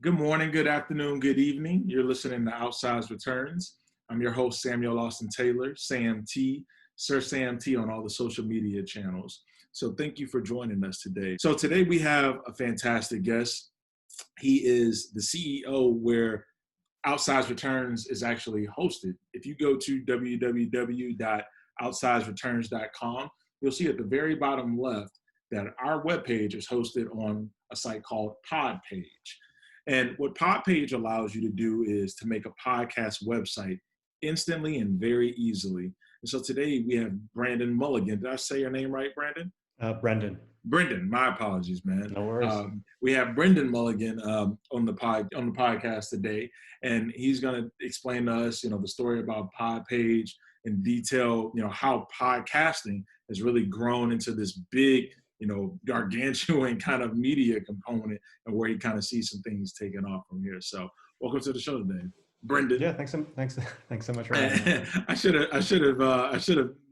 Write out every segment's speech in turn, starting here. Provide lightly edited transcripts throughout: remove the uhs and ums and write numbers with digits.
Good morning, good afternoon, good evening. You're listening to Outsized Returns. I'm your host, Samuel Austin Taylor, Sam T, Sir Sam T on all the social media channels. So thank you for joining us today. So today we have a fantastic guest. He is the CEO where Outsized Returns is actually hosted. If you go to www.outsizereturns.com, you'll see at the very bottom left that our webpage is hosted on a site called Podpage. And what Podpage allows you to do is to make a podcast website instantly and very easily. And so today we have Brenden Mulligan. Did I say your name right, Brenden? Brenden. Brenden, my apologies, man. No worries. We have Brenden Mulligan on the podcast today, and he's going to explain to us, the story about Podpage in detail. How podcasting has really grown into this big, gargantuan kind of media component, and where he kind of sees some things taking off from here. So, welcome to the show today, Brenden. Yeah, thanks so much for having me. I should have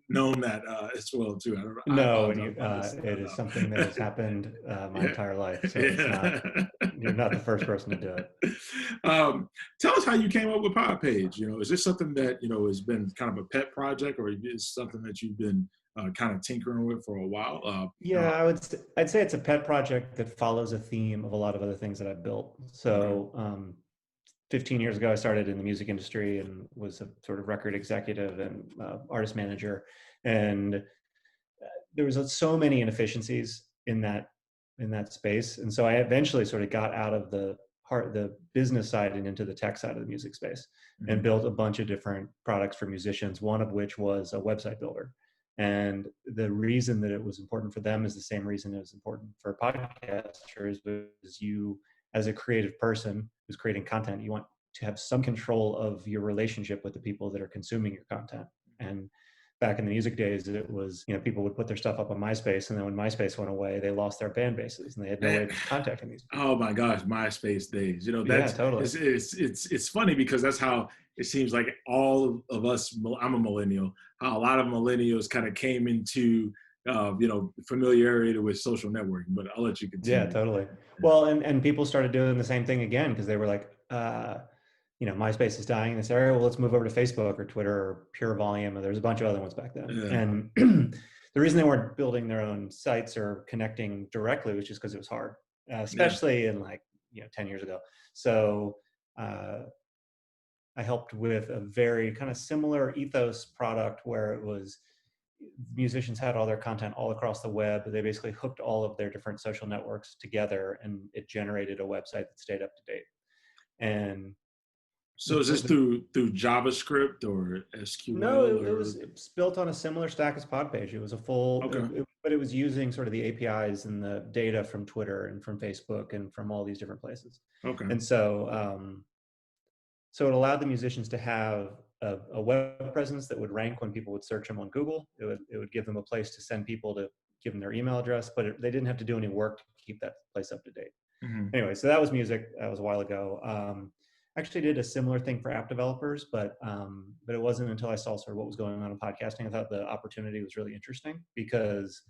known that as well too. It is something that has happened my entire life, so you're not the first person to do it. Tell us how you came up with Podpage. Is this something that has been kind of a pet project, or is it something that you've been kind of tinkering with for a while? I'd say it's a pet project that follows a theme of a lot of other things that I've built. So 15 years ago, I started in the music industry and was a sort of record executive and artist manager. And there was so many inefficiencies in that space. And so I eventually sort of got out of the business side and into the tech side of the music space, and built a bunch of different products for musicians, one of which was a website builder. And the reason that it was important for them is the same reason it was important for podcasters, because you, as a creative person who's creating content, you want to have some control of your relationship with the people that are consuming your content. And back in the music days, it was, people would put their stuff up on Myspace, and then when Myspace went away, they lost their fan bases and they had no way of contacting these people. Oh my gosh, Myspace days. That's totally. It's funny because that's how it seems like all of us, I'm a millennial, how a lot of millennials kind of came into familiarity with social networking, but I'll let you continue. Yeah, totally. Well, and people started doing the same thing again, because they were like, Myspace is dying in this area. Well, let's move over to Facebook or Twitter or Pure Volume. Or there's a bunch of other ones back then. Yeah. And the reason they weren't building their own sites or connecting directly was just because it was hard, especially in 10 years ago. So I helped with a very kind of similar ethos product where it was musicians had all their content all across the web. They basically hooked all of their different social networks together, and it generated a website that stayed up to date. And so is this through JavaScript or SQL? No, it was built on a similar stack as Podpage. It was a full, but it was using sort of the APIs and the data from Twitter and from Facebook and from all these different places. Okay. And so, so it allowed the musicians to have a web presence that would rank when people would search them on Google. It would give them a place to send people to give them their email address, but they didn't have to do any work to keep that place up to date. Mm-hmm. Anyway, so that was music. That was a while ago. Actually did a similar thing for app developers, but it wasn't until I saw sort of what was going on in podcasting. I thought the opportunity was really interesting, because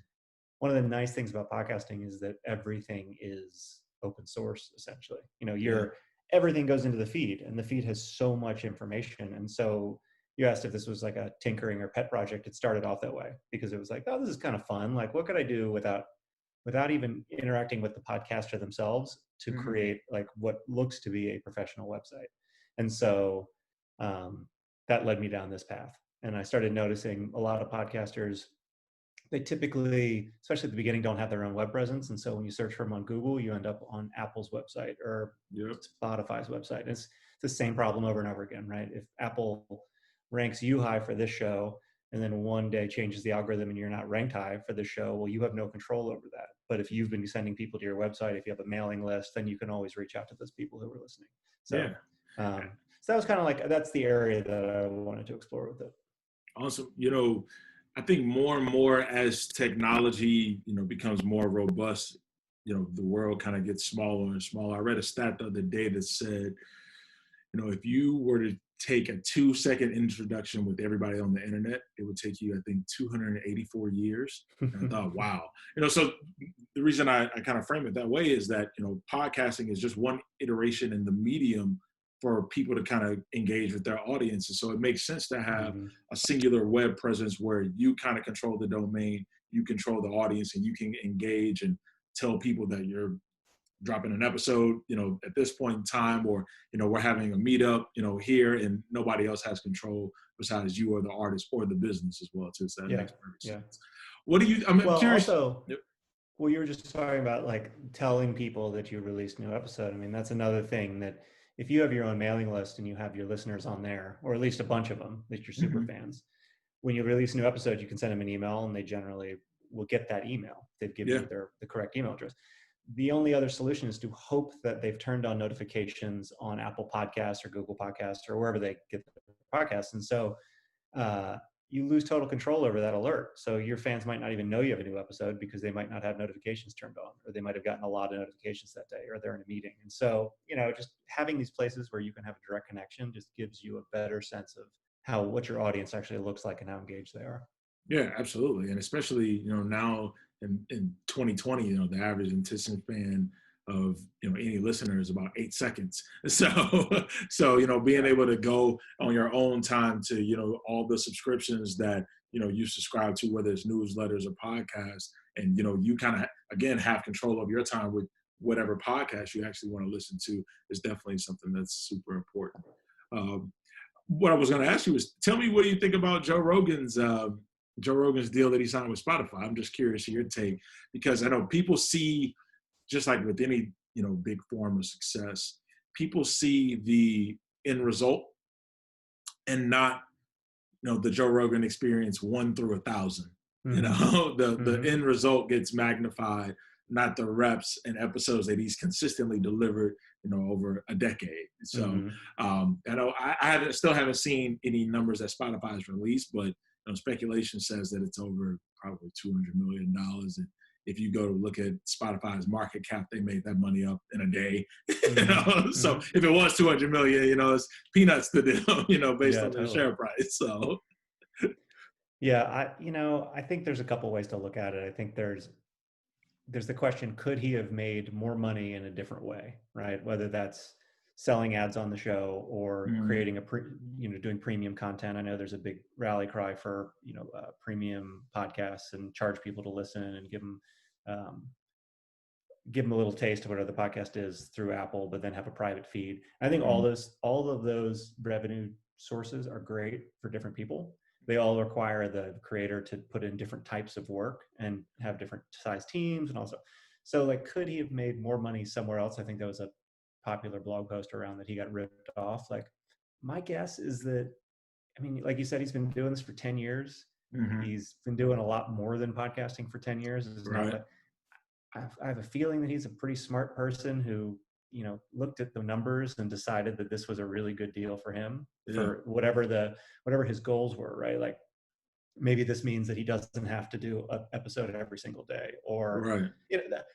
one of the nice things about podcasting is that everything is open source, essentially. Everything goes into the feed, and the feed has so much information. And so you asked if this was like a tinkering or pet project. It started off that way because it was like, oh, this is kind of fun. Like, what could I do without even interacting with the podcaster themselves to create like what looks to be a professional website? And so that led me down this path. And I started noticing a lot of podcasters, they typically, especially at the beginning, don't have their own web presence. And so when you search for them on Google, you end up on Apple's website or Spotify's website. And it's the same problem over and over again, right? If Apple ranks you high for this show, and then one day changes the algorithm and you're not ranked high for the show, well, you have no control over that. But if you've been sending people to your website, if you have a mailing list, then you can always reach out to those people who are listening. So, so that was kind of like, that's the area that I wanted to explore with it. Awesome. I think more and more as technology, becomes more robust, the world kind of gets smaller and smaller. I read a stat the other day that said, if you were to take a 2-second introduction with everybody on the internet, it would take you, I think, 284 years. And I thought, wow. So the reason I kind of frame it that way is that, podcasting is just one iteration in the medium for people to kind of engage with their audiences. So it makes sense to have a singular web presence where you kind of control the domain, you control the audience, and you can engage and tell people that you're dropping an episode, at this point in time, or, we're having a meetup, here, and nobody else has control besides you or the artist or the business as well, too. So that makes perfect sense. What do you, I'm curious. Also, well, you were just talking about like telling people that you released a new episode. I mean, that's another thing that if you have your own mailing list and you have your listeners on there, or at least a bunch of them, that you're super fans, when you release a new episode, you can send them an email and they generally will get that email. They've given you the correct email address. The only other solution is to hope that they've turned on notifications on Apple Podcasts or Google Podcasts or wherever they get the podcasts. And so you lose total control over that alert. So your fans might not even know you have a new episode because they might not have notifications turned on, or they might have gotten a lot of notifications that day, or they're in a meeting. And so, just having these places where you can have a direct connection just gives you a better sense of what your audience actually looks like and how engaged they are. Yeah, absolutely. And especially, now in 2020, the average attention span of, any listener is about 8 seconds. So, being able to go on your own time to, all the subscriptions that, you subscribe to, whether it's newsletters or podcasts, and, you kind of, again, have control of your time with whatever podcast you actually want to listen to, is definitely something that's super important. What I was going to ask you is, tell me what you think about Joe Rogan's deal that he signed with Spotify. I'm just curious of your take, because I know people see, just like with any, big form of success, people see the end result and not, the Joe Rogan experience 1 through 1,000. The end result gets magnified, not the reps and episodes that he's consistently delivered, over a decade. So I know I still haven't seen any numbers that Spotify has released, but speculation says that it's over probably $200 million. And if you go to look at Spotify's market cap, they made that money up in a day. So if it was 200 million, it's peanuts to them, based on their share price. So I think there's a couple ways to look at it. I think there's the question, could he have made more money in a different way, right? Whether that's selling ads on the show or creating doing premium content. I know there's a big rally cry for, premium podcasts, and charge people to listen and give them a little taste of whatever the podcast is through Apple, but then have a private feed. I think all of those revenue sources are great for different people. They all require the creator to put in different types of work and have different size teams and also. So like, could he have made more money somewhere else? I think that was a popular blog post around that he got ripped off. Like, my guess is that, like you said, he's been doing this for 10 years. He's been doing a lot more than podcasting for 10 years. Right. I have a feeling that he's a pretty smart person who, looked at the numbers and decided that this was a really good deal for him for whatever his goals were, right? Like, maybe this means that he doesn't have to do an episode every single day, or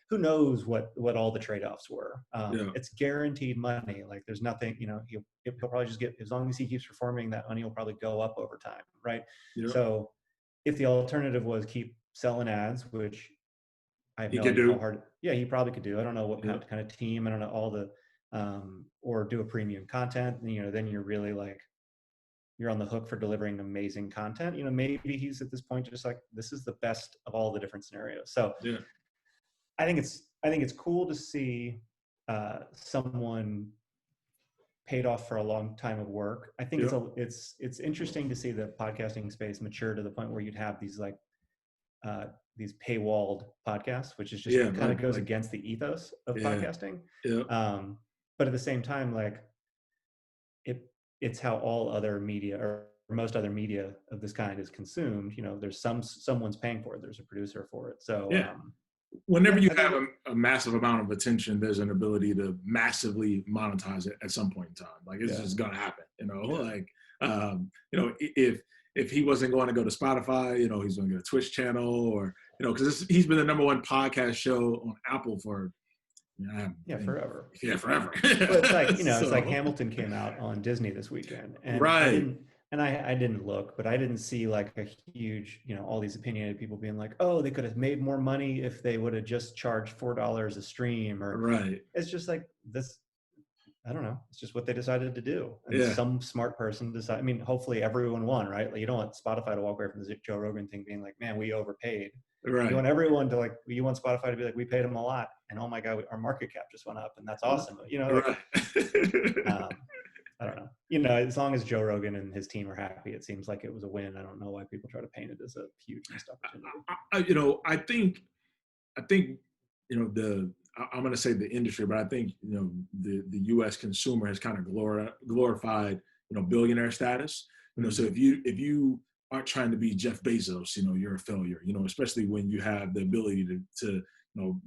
who knows what all the trade-offs were. It's guaranteed money. Like, there's nothing, he'll probably just get, as long as he keeps performing, that money will probably go up over time, right? So if the alternative was keep selling ads, which I have no idea how hard, he probably could do. I don't know what kind of team, I don't know all the, or do a premium content, then you're really like, you're on the hook for delivering amazing content. Maybe he's at this point just like, this is the best of all the different scenarios. So I think it's cool to see someone paid off for a long time of work. I think it's interesting to see the podcasting space mature to the point where you'd have these like these paywalled podcasts, which is just kind of goes against the ethos of podcasting. But at the same time, like, it's how all other media, or most other media of this kind, is consumed. There's someone's paying for it. There's a producer for it. So whenever you have a massive amount of attention, there's an ability to massively monetize it at some point in time. Like, it's just gonna happen. If he wasn't going to go to Spotify, he's going to get a Twitch channel, or because he's been the #1 podcast show on Apple for Yeah, forever. Yeah, forever. But it's like, it's like So, Hamilton came out on Disney this weekend, and right, I didn't look, but I didn't see like a huge, all these opinionated people being like, oh, they could have made more money if they would have just charged $4 a stream, or right. it's just like this. I don't know. It's just what they decided to do. And Yeah, some smart person decided, I mean, hopefully everyone won, right? Like, you don't want Spotify to walk away from the Joe Rogan thing being like, man, we overpaid. You right. want everyone to you want Spotify to be like, we paid them a lot. And oh my God, our market cap just went up and that's awesome. Right. Um, I don't know. As long as Joe Rogan and his team are happy, it seems like it was a win. I don't know why people try to paint it as a huge missed opportunity. I think, I'm going to say the industry, but I think, the U.S. consumer has kind of glorified, billionaire status. So if you aren't trying to be Jeff Bezos, you're a failure, especially when you have the ability to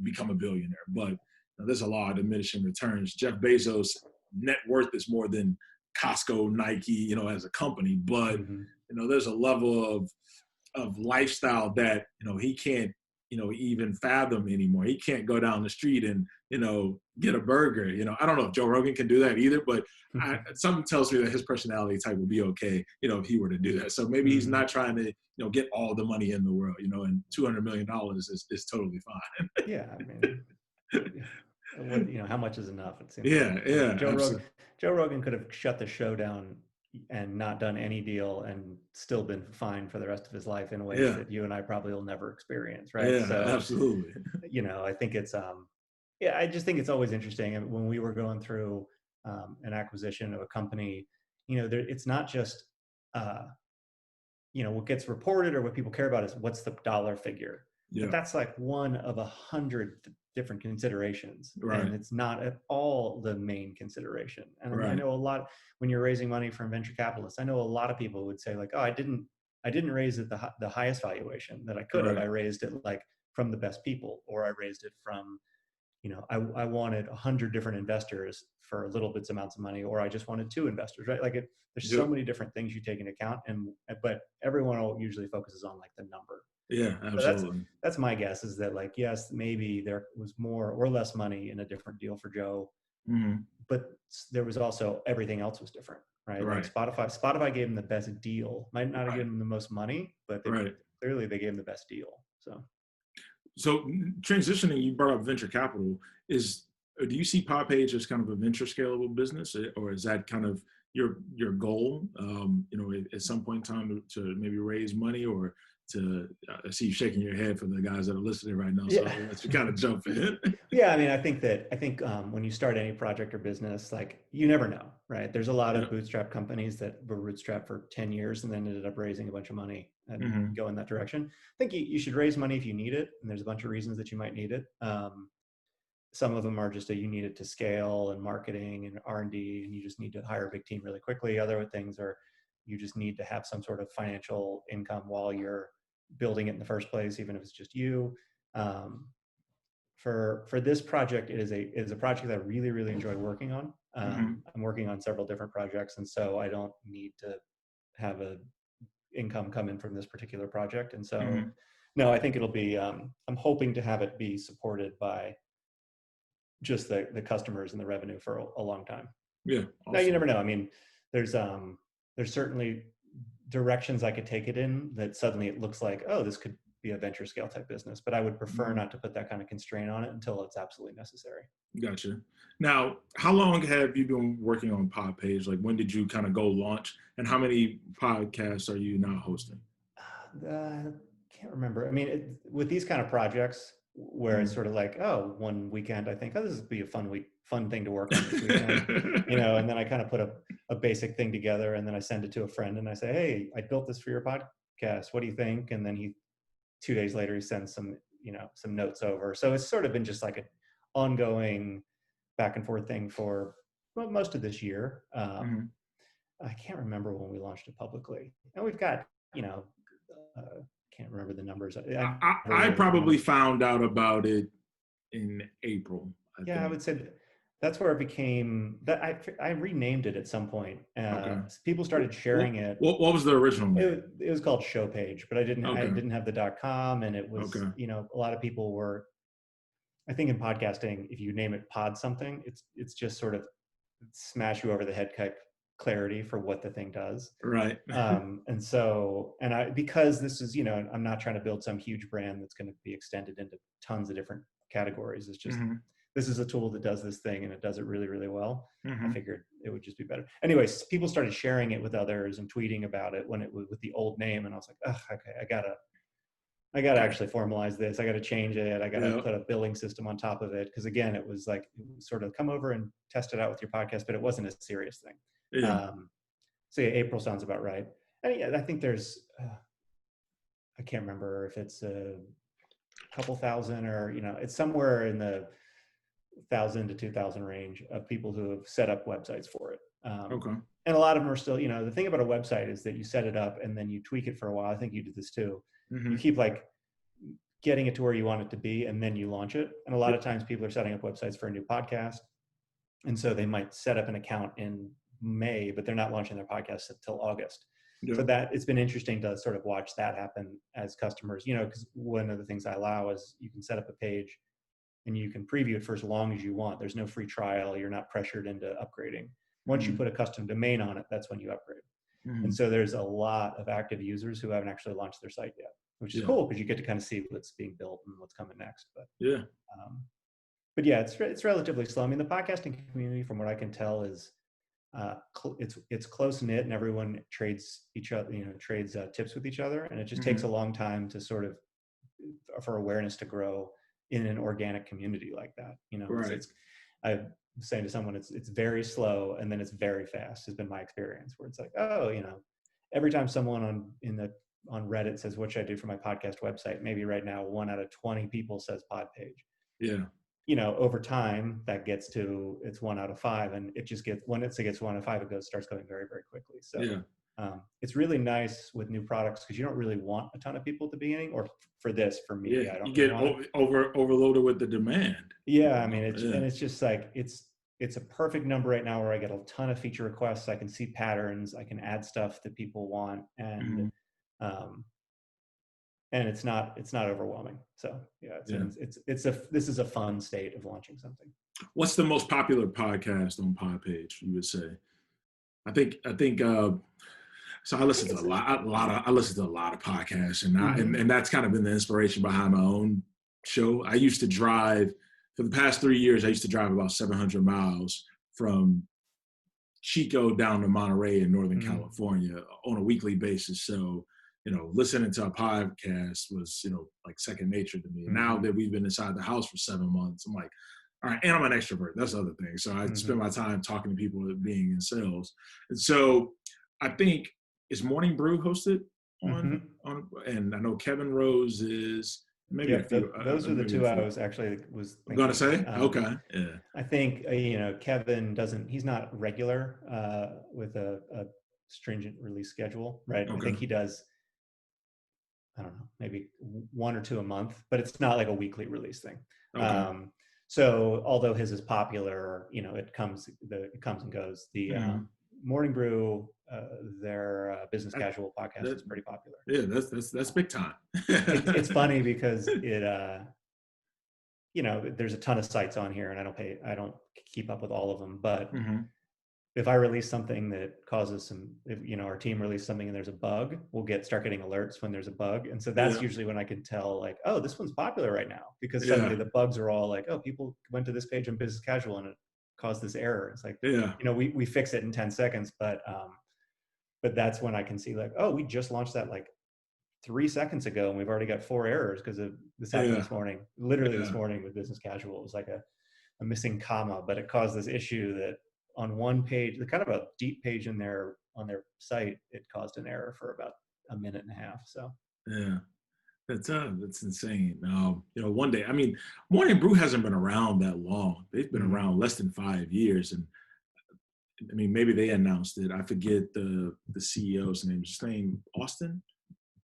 become a billionaire. But there's a law of diminishing returns. Jeff Bezos' net worth is more than Costco, Nike, as a company. But, there's a level of lifestyle that, he can't, even fathom anymore. He can't go down the street and, get a burger. I don't know if Joe Rogan can do that either, but something tells me that his personality type would be okay, if he were to do that. So maybe he's not trying to, get all the money in the world, and $200 million is totally fine. Yeah. I mean, how much is enough? It seems Yeah. like. Yeah. Joe Rogan could have shut the show down and not done any deal and still been fine for the rest of his life in ways that you and I probably will never experience. Right. Yeah, So, absolutely. I think it's, I just think it's always interesting. And when we were going through an acquisition of a company, it's not just, what gets reported or what people care about is what's the dollar figure. Yeah. But that's like one of 100 different considerations. Right. And it's not at all the main consideration. And Right. I know a lot when you're raising money from venture capitalists, I know a lot of people would say like, oh, I didn't raise it the highest valuation that I could have. I raised it like from the best people, or I raised it from, I wanted 100 different investors for little bits amounts of money, or I just wanted 2 investors, right? Like there's so many different things you take into account, but everyone usually focuses on like the number. Yeah, absolutely. So that's my guess, is that like, yes, maybe there was more or less money in a different deal for Joe, but there was also everything else was different, right? Like Spotify gave him the best deal. Might not have given him the most money, but clearly they gave him the best deal. So transitioning, you brought up venture capital. Do you see Podpage as kind of a venture scalable business, or is that kind of your goal? At some point in time to maybe raise money, or to I see you shaking your head for the guys that are listening right now. So let's kind of jump in. Yeah, I mean, I think when you start any project or business, like you never know, right? There's a lot of bootstrap companies that were bootstrapped for 10 years and then ended up raising a bunch of money and go in that direction. I think you should raise money if you need it, and there's a bunch of reasons that you might need it. Some of them are just you need it to scale and marketing and R&D, and you just need to hire a big team really quickly. Other things are you just need to have some sort of financial income while you're building it in the first place, even if it's just you. For this project, it is a project that I really, really enjoy working on. I'm working on several different projects, and so I don't need to have a income come in from this particular project. And so, no, I think it'll be. I'm hoping to have it be supported by just the customers and the revenue for a long time. Yeah. Awesome. Now you never know. I mean, there's certainly directions I could take it in that suddenly it looks like, oh, this could be a venture scale type business, but I would prefer not to put that kind of constraint on it until it's absolutely necessary. Gotcha. Now, how long have you been working on Podpage? Like, when did you kind of go launch, and how many podcasts are you now hosting? Can't remember. I mean, with these kind of projects where it's sort of like, oh, one weekend I think, oh, this would be a fun thing to work on this weekend, and then I kind of put a basic thing together, and then I send it to a friend and I say, hey, I built this for your podcast. What do you think? And then 2 days later, he sends some notes over. So it's sort of been just like an ongoing back and forth thing for most of this year. I can't remember when we launched it publicly, and we've got, can't remember the numbers. I probably found out about it in April. I would say that's where it became that I renamed it at some point. People started sharing it. What was the original name? It was called Showpage, but I didn't have the .com, and it was, a lot of people were, I think in podcasting, if you name it pod something, it's just sort of smash you over the head type clarity for what the thing does. Right. And so, because this is, I'm not trying to build some huge brand that's going to be extended into tons of different categories. It's just, this is a tool that does this thing and it does it really, really well. I figured it would just be better. Anyways, people started sharing it with others and tweeting about it when it was with the old name. And I was like, oh, okay, I gotta actually formalize this. I gotta change it. I gotta put a billing system on top of it. Cause again, it was sort of come over and test it out with your podcast, but it wasn't a serious thing. Yeah. So yeah, April sounds about right. And yeah, I think there's, I can't remember if it's a couple thousand or, it's somewhere in the 1,000 to 2,000 range of people who have set up websites for it. Okay. And a lot of them are still, the thing about a website is that you set it up and then you tweak it for a while. I think you did this too. You keep getting it to where you want it to be and then you launch it. And a lot of times people are setting up websites for a new podcast. And so they might set up an account in May, but they're not launching their podcast until August. So that it's been interesting to sort of watch that happen as customers, because one of the things I allow is you can set up a page and you can preview it for as long as you want. There's no free trial. You're not pressured into upgrading. Once you put a custom domain on it, that's when you upgrade. And so there's a lot of active users who haven't actually launched their site yet, which is cool because you get to kind of see what's being built and what's coming next. But yeah, it's relatively slow. I mean, the podcasting community, from what I can tell, is it's close knit and everyone trades each other, trades tips with each other, and it just takes a long time to sort of for awareness to grow in an organic community like that. I was saying to someone, it's very slow and then it's very fast. Has been my experience where it's like, oh, every time someone on Reddit says, what should I do for my podcast website? Maybe right now, 1 out of 20 people says Podpage. Yeah. Over time that gets to, it's 1 out of 5. And it just gets, once it gets 1 out of 5, it starts going very, very quickly. So it's really nice with new products because you don't really want a ton of people at the beginning, or for me, I don't. You get overloaded with the demand. Yeah, I mean, it's just it's a perfect number right now where I get a ton of feature requests. I can see patterns. I can add stuff that people want, and it's not overwhelming. So yeah, this is a fun state of launching something. What's the most popular podcast on Podpage, you would say? I think so I listen to I listen to a lot of podcasts, and that's kind of been the inspiration behind my own show. I used to drive for the past 3 years. I used to drive about 700 miles from Chico down to Monterey in Northern California on a weekly basis. So, listening to a podcast was, like second nature to me. And now that we've been inside the house for 7 months, I'm like, all right, and I'm an extrovert. That's the other thing. So I spend my time talking to people being in sales. And so I think, is Morning Brew hosted on, and I know Kevin Rose is maybe a few. Those are the two I was going to say. Okay. Yeah. I think, Kevin he's not regular with a stringent release schedule, right? Okay. I think he does, I don't know, maybe 1 or 2 a month, but it's not like a weekly release thing. Okay. So although his is popular, it comes and goes. The Morning Brew, their business casual podcast is pretty popular. Yeah, that's big time. It's funny because it, there's a ton of sites on here, and I don't keep up with all of them. But if I release something that causes our team release something and there's a bug, we'll start getting alerts when there's a bug. And so that's usually when I can tell, like, oh, this one's popular right now, because suddenly the bugs are all like, oh, people went to this page on business casual and it caused this error. It's like, we fix it in 10 seconds, but that's when I can see, like, oh, we just launched that like 3 seconds ago and we've already got 4 errors because of this happened this morning. Literally this morning with business casual, it was like a missing comma, but it caused this issue that on one page, the kind of a deep page on their site, it caused an error for about 1.5 minutes. So that's insane. One day, I mean, Morning Brew hasn't been around that long. They've been around less than 5 years, and I mean, maybe they announced it. I forget the CEO's name. Is his name Austin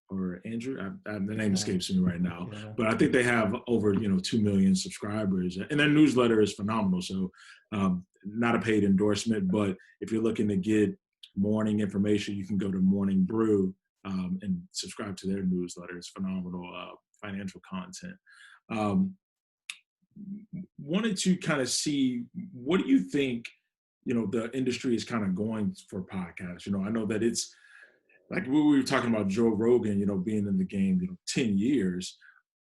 or Andrew? The name escapes me right now. But I think they have over 2 million subscribers, and their newsletter is phenomenal. So not a paid endorsement, but if you're looking to get morning information, you can go to Morning Brew and subscribe to their newsletter. It's phenomenal financial content. wanted to kind of see, what do you think, the industry is kind of going for podcasts? I know that it's like we were talking about Joe Rogan, being in the game, 10 years.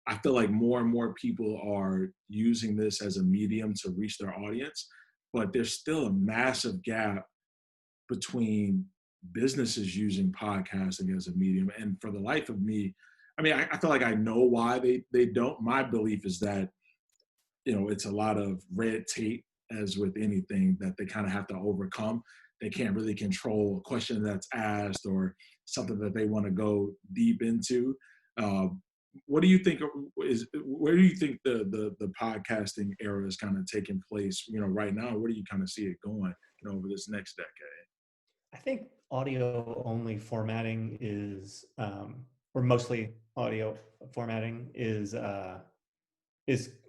I feel like more and more people are using this as a medium to reach their audience, but there's still a massive gap between businesses using podcasting as a medium. And for the life of me, I mean, I feel like I know why they don't. My belief is that, it's a lot of red tape, as with anything that they kind of have to overcome. They can't really control a question that's asked or something that they want to go deep into. Uh, what do you think where do you think the podcasting era is kind of taking place, right now? Where do you kind of see it going, over this next decade? I think audio only formatting or mostly audio formatting is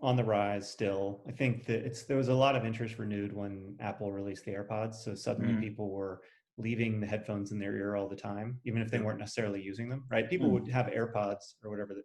on the rise still. I think that there was a lot of interest renewed when Apple released the AirPods. So suddenly Mm, people were leaving the headphones in their ear all the time, even if they yeah. weren't necessarily using them, right? People Mm. would have AirPods or whatever,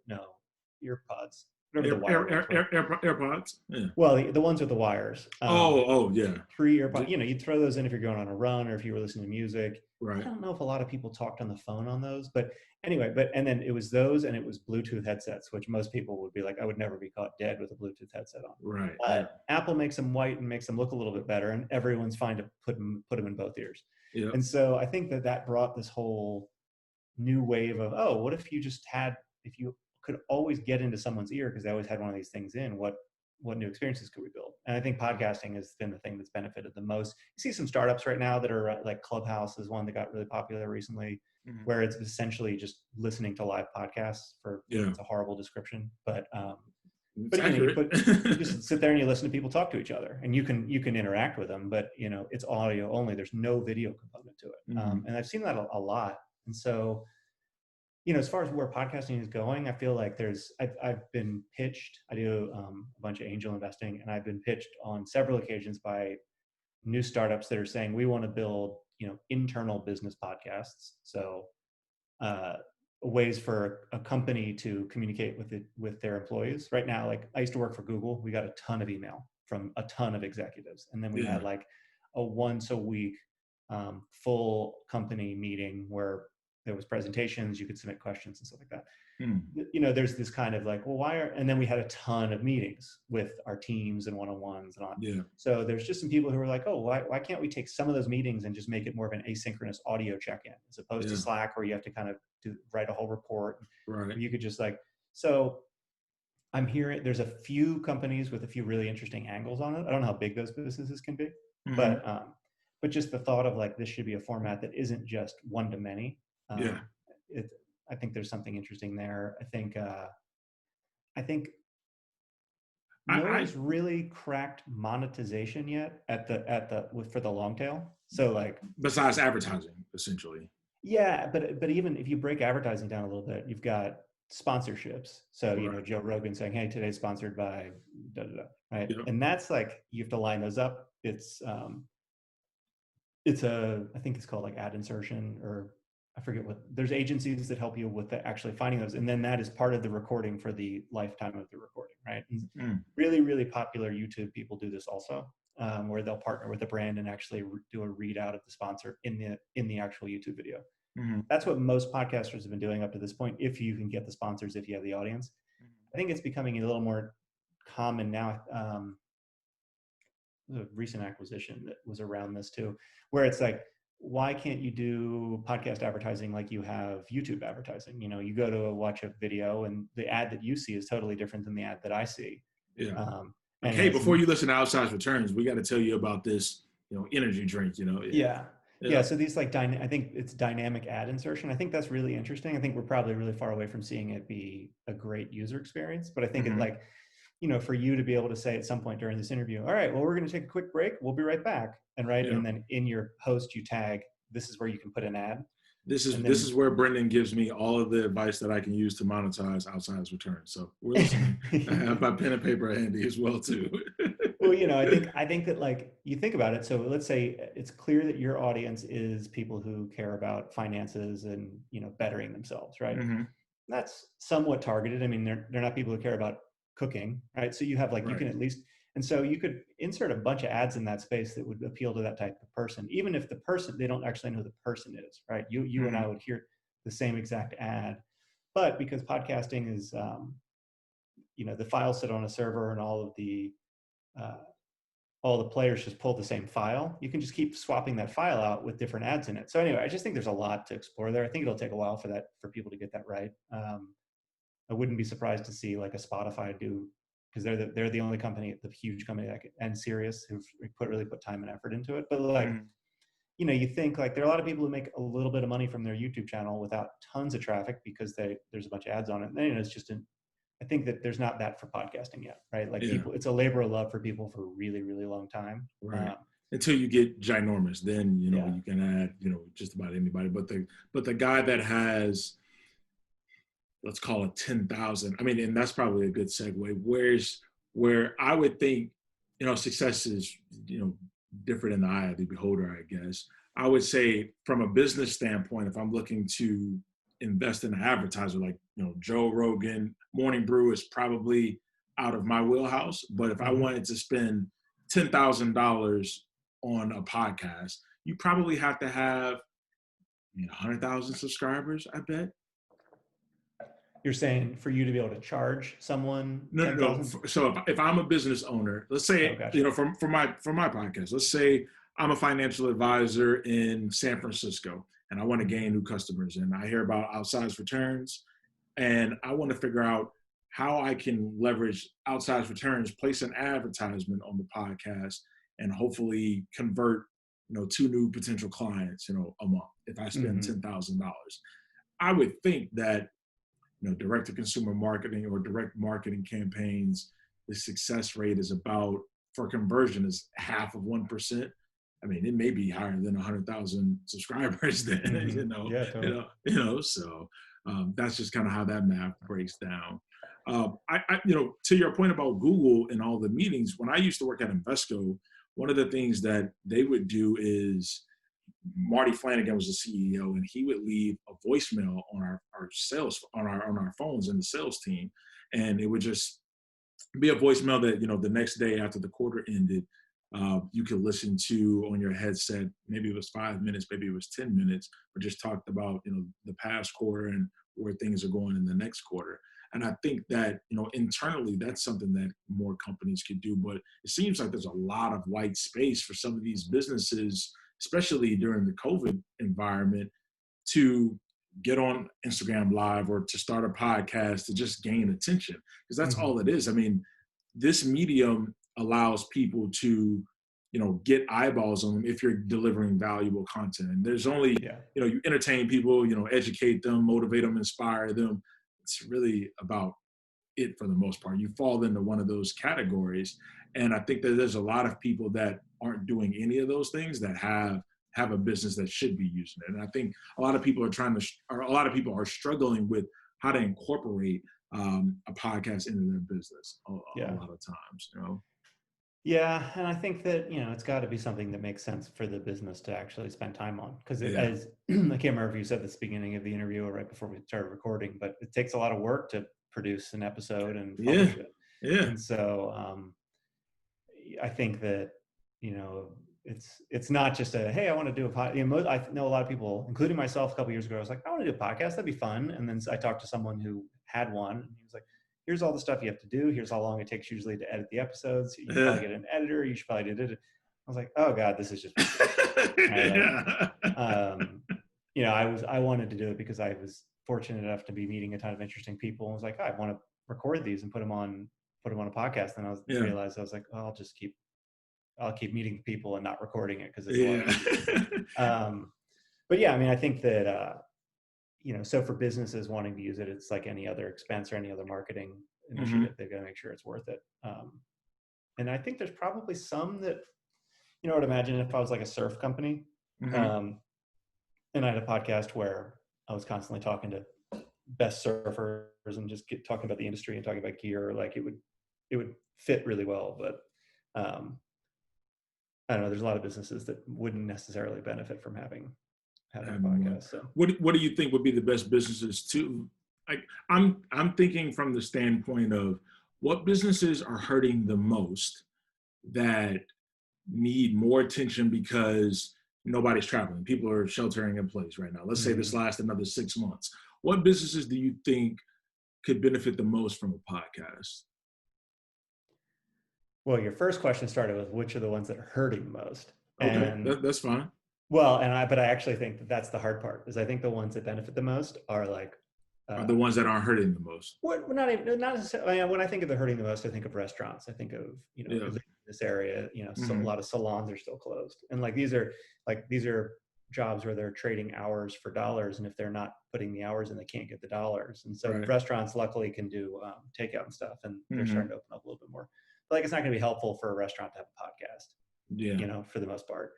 earpods, whatever the wire ones were. AirPods. Yeah. Well, the ones with the wires. Oh, yeah. Free AirPods, you'd throw those in if you're going on a run or if you were listening to music. I Right. don't know if a lot of people talked on the phone on those, but anyway, and then it was those and it was Bluetooth headsets, which most people would be like, I would never be caught dead with a Bluetooth headset on. Right. Yeah. But Apple makes them white and makes them look a little bit better, and everyone's fine to put them in both ears. Yeah. And so I think that brought this whole new wave of, oh, what if if you could always get into someone's ear because they always had one of these things in, what new experiences could we build? And I think podcasting has been the thing that's benefited the most. You see some startups right now that are like Clubhouse is one that got really popular recently, Mhm. where it's essentially just listening to live podcasts Yeah. it's a horrible description, but It's you accurate. you just sit there and you listen to people talk to each other, and you can interact with them, but it's audio only. There's no video component to it, Mhm. and I've seen that a lot. And so as far as where podcasting is going, I feel like I've been pitched. I do a bunch of angel investing, and I've been pitched on several occasions by new startups that are saying we want to build, internal business podcasts. So uh, ways for a company to communicate with their employees. Right now, like I used to work for Google, we got a ton of email from a ton of executives, and then we Yeah. had like a once a week full company meeting where there was presentations, you could submit questions and stuff like that. Mm. There's this kind of like, well, and then we had a ton of meetings with our teams and one-on-ones and on. Yeah. So there's just some people who are like, oh, why can't we take some of those meetings and just make it more of an asynchronous audio check-in as opposed to Yeah. Slack where you have to kind of write a whole report. Right. You could just so I'm hearing there's a few companies with a few really interesting angles on it. I don't know how big those businesses can be, Mhm. but just the thought of like, this should be a format that isn't just one to many. Yeah. it, I think there's something interesting there. I think no I one's really cracked monetization yet for the long tail. So like, besides advertising, essentially. yeah, but even if you break advertising down a little bit, you've got sponsorships. So Right. Joe Rogan saying, "Hey, today's sponsored by da da da," right? Yeah. And that's like you have to line those up. I think it's called like ad insertion, or I forget what. There's agencies that help you with actually finding those, and then that is part of the recording for the lifetime of the recording, right? And Mm. really, really popular YouTube people do this also, where they'll partner with a brand and actually do a readout of the sponsor in the actual YouTube video. Mhm. That's what most podcasters have been doing up to this point. If you can get the sponsors, if you have the audience, I think it's becoming a little more common now. A recent acquisition that was around this too, where it's like, why can't you do podcast advertising like you have YouTube advertising? You go to watch a video and the ad that you see is totally different than the ad that I see. Yeah. Like, And hey, it's before you listen to Outsized Returns, we got to tell you about this, energy drink. Yeah. yeah. Yeah. Yeah, so these like I think it's dynamic ad insertion. I think that's really interesting. I think we're probably really far away from seeing it be a great user experience, but I think it Mhm. like, for you to be able to say at some point during this interview, all right, well, we're going to take a quick break. We'll be right back. Yeah. And then in your post, you tag, this is where you can put an ad. This is And this then, is where Brenden gives me all of the advice that I can use to monetize Outsized Returns. So we're listening. I have my pen and paper handy as well too. well, I think that like you think about it. So let's say it's clear that your audience is people who care about finances and, bettering themselves, right? Mhm. That's somewhat targeted. I mean, they're not people who care about cooking, right? So you have like, you Right. can at least, and so you could insert a bunch of ads in that space that would appeal to that type of person, even if the person, they don't actually know who the person is, right? You and I would hear the same exact ad, but because podcasting is, the files sit on a server and uh, all the players just pull the same file, you can just keep swapping that file out with different ads in it. So anyway, I just think there's a lot to explore there. I think it'll take a while for people to get that right. I wouldn't be surprised to see like a Spotify do, because they're the only company, the huge company that and Sirius, who've really put time and effort into it. But like, you think like there are a lot of people who make a little bit of money from their YouTube channel without tons of traffic because there's a bunch of ads on it. And it's just I think that there's not that for podcasting yet, right? Like Yeah. it's a labor of love for people for a really, really long time. Right. Until you get ginormous, then, Yeah. you can add, just about anybody. But the guy that has, let's call it 10,000. I mean, and that's probably a good segue. Where I would think, success is, different in the eye of the beholder, I guess. I would say from a business standpoint, if I'm looking to invest in an advertiser like, Joe Rogan, Morning Brew is probably out of my wheelhouse. But if I wanted to spend $10,000 on a podcast, you probably have to have 100,000 subscribers, I bet. You're saying for you to be able to charge someone No. So if I'm a business owner, let's say, gotcha. for my podcast, let's say I'm a financial advisor in San Francisco and I want to gain new customers, and I hear about Outsized Returns, and I want to figure out how I can leverage Outsized Returns, place an advertisement on the podcast, and hopefully convert, 2 new potential clients, a month if I spend $10,000. I would think that, direct-to-consumer marketing or direct marketing campaigns, the success rate is about, for conversion, is half of 1%. I mean, it may be higher than 100,000 subscribers then, Yeah, totally. So that's just kind of how that math breaks down. To your point about Google and all the meetings, when I used to work at Invesco, one of the things that they would do is, Marty Flanagan was the CEO, and he would leave a voicemail on our sales, on our phones in the sales team. And it would just be a voicemail that, the next day after the quarter ended, you could listen to on your headset. Maybe it was 5 minutes, maybe it was 10 minutes, but just talked about, the past quarter and where things are going in the next quarter. And I think that, internally, that's something that more companies could do. But it seems like there's a lot of white space for some of these businesses, especially during the COVID environment, to get on Instagram Live or to start a podcast to just gain attention. Because that's all it is. I mean, this medium allows people to, get eyeballs on them if you're delivering valuable content. And there's only, you entertain people, educate them, motivate them, inspire them. It's really about it for the most part. You fall into one of those categories. And I think that there's a lot of people that aren't doing any of those things that have a business that should be using it. And I think a lot of people are struggling with how to incorporate a podcast into their business a lot of times, Yeah, and I think that, it's got to be something that makes sense for the business to actually spend time on. Because as I can't remember if you said this at the beginning of the interview or right before we started recording, but it takes a lot of work to produce an episode and publish it. Yeah. And so I think that, it's not just hey, I want to do a podcast. I know a lot of people, including myself a couple of years ago, I was like, I want to do a podcast. That'd be fun. And then I talked to someone who had one, and he was like, here's all the stuff you have to do. Here's how long it takes usually to edit the episodes. You probably get an editor. You should probably do it. I was like, oh God, this is just, I wanted to do it because I was fortunate enough to be meeting a ton of interesting people. And was like, I want to record these and put them on a podcast. And realized I was like, oh, I'll keep meeting people and not recording it because it's a lot easier. But yeah, I mean, I think that, so for businesses wanting to use it, it's like any other expense or any other marketing initiative. They've got to make sure it's worth it. And I think there's probably some that, I would imagine if I was like a surf company, and I had a podcast where I was constantly talking to best surfers and just talking about the industry and talking about gear, like it would fit really well. But I don't know, there's a lot of businesses that wouldn't necessarily benefit from having a podcast. So what do you think would be the best businesses to, like, I'm thinking from the standpoint of what businesses are hurting the most that need more attention because nobody's traveling? People are sheltering in place right now. Let's say this lasts another 6 months. What businesses do you think could benefit the most from a podcast? Well, your first question started with which are the ones that are hurting the most. Okay, And that's fine. well, but I actually think that that's the hard part, is I think the ones that benefit the most are like, Are the ones that aren't hurting the most? not even, not necessarily. I mean, when I think of the hurting the most, I think of restaurants. I think of, we Yeah. live in this area, so a Mm-hmm. lot of salons are still closed. And these are jobs where they're trading hours for dollars. And if they're not putting the hours in, they can't get the dollars. And so Right. restaurants luckily can do takeout and stuff. And they're Mm-hmm. starting to open up a little bit more. But it's not going to be helpful for a restaurant to have a podcast. Yeah. For the most part.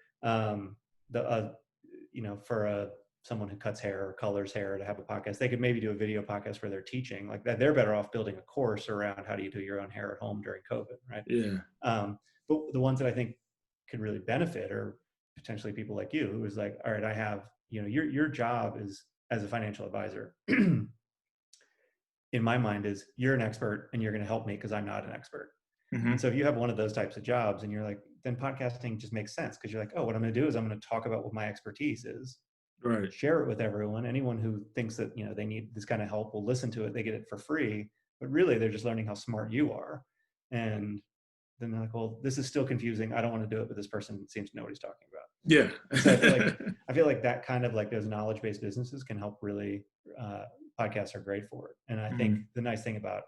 For someone who cuts hair or colors hair to have a podcast, they could maybe do a video podcast where they're teaching like that. They're better off building a course around how do you do your own hair at home during COVID, right? Yeah. But the ones that I think could really benefit are potentially people like you, who is like, all right, I have, your job is as a financial advisor. In my mind, is you're an expert and you're going to help me because I'm not an expert. Mm-hmm. And so if you have one of those types of jobs and you're like, then podcasting just makes sense, because you're like, oh, what I'm going to do is I'm going to talk about what my expertise is, Right. share it with everyone. Anyone who thinks that, they need this kind of help will listen to it. They get it for free, but really they're just learning how smart you are. And then they're like, well, this is still confusing. I don't want to do it, but this person seems to know what he's talking about. Yeah. So I feel like that kind of like those knowledge-based businesses can help really, podcasts are great for it. And I think the nice thing about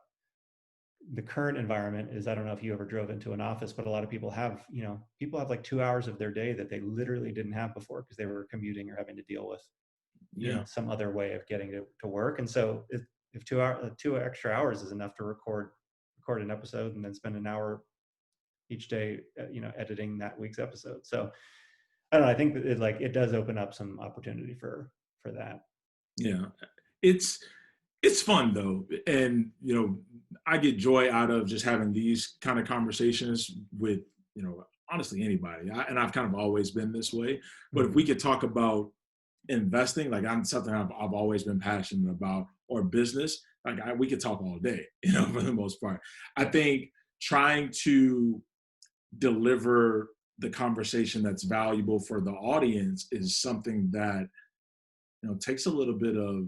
the current environment is, I don't know if you ever drove into an office, but a lot of people have, like 2 hours of their day that they literally didn't have before because they were commuting or having to deal with, some other way of getting to work. And so if 2 extra hours is enough to record an episode and then spend an hour each day, editing that week's episode. So I don't know. I think that it does open up some opportunity for that. Yeah. It's fun though. And, I get joy out of just having these kind of conversations with, honestly, anybody. And I've kind of always been this way. But if we could talk about investing, like I'm something I've always been passionate about, or business, like we could talk all day, for the most part. I think trying to deliver the conversation that's valuable for the audience is something that, takes a little bit of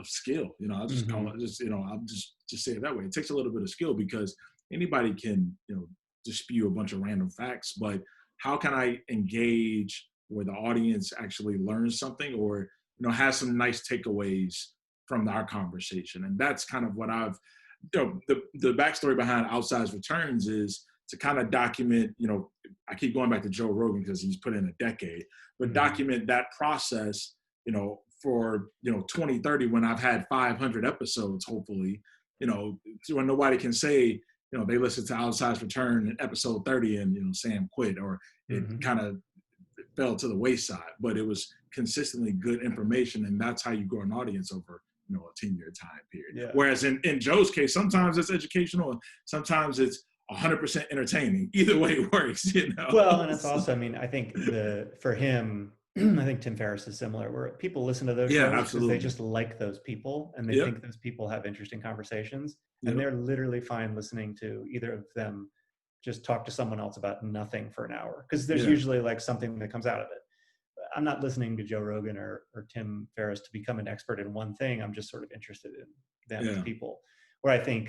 skill. I'll just call it, I'll just say it that way. It takes a little bit of skill, because anybody can, just spew a bunch of random facts, but how can I engage where the audience actually learns something, or, has some nice takeaways from our conversation? And that's kind of what I've, the backstory behind Outsized Returns is to kind of document, I keep going back to Joe Rogan because he's put in a decade, but document that process, for 2030, when I've had 500 episodes, hopefully, when nobody can say, they listened to Outsized Return in episode 30 and Sam quit, or it kind of fell to the wayside, but it was consistently good information, and that's how you grow an audience over a 10-year time period. Yeah. Whereas in Joe's case, sometimes it's educational and sometimes it's 100% entertaining. Either way it works, Well, and it's also, I think for him, I think Tim Ferriss is similar, where people listen to those shows because they just like those people and they think those people have interesting conversations, and they're literally fine listening to either of them just talk to someone else about nothing for an hour, because there's usually like something that comes out of it. I'm not listening to Joe Rogan or Tim Ferriss to become an expert in one thing. I'm just sort of interested in them as people. Where I think,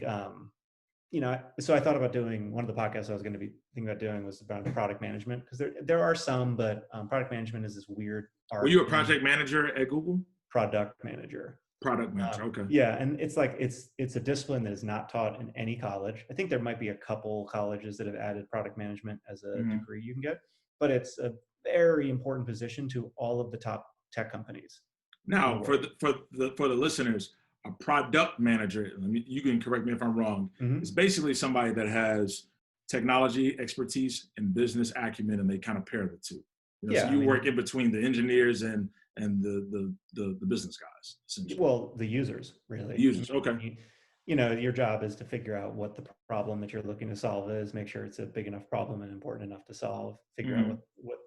so I thought about doing one of the podcasts I was going to be thinking about doing was about product management, because there are some, but product management is this weird art. Were you a project manager at Google? Product manager. Product manager, okay. Yeah, and it's like it's a discipline that is not taught in any college. I think there might be a couple colleges that have added product management as a degree you can get, but it's a very important position to all of the top tech companies. Now, for the listeners, a product manager, you can correct me if I'm wrong, is basically somebody that has technology expertise and business acumen, and they kind of pair the two. So you work in between the engineers and the business guys, essentially. Well, the users, really. The users, okay. Your job is to figure out what the problem that you're looking to solve is, make sure it's a big enough problem and important enough to solve, figure out what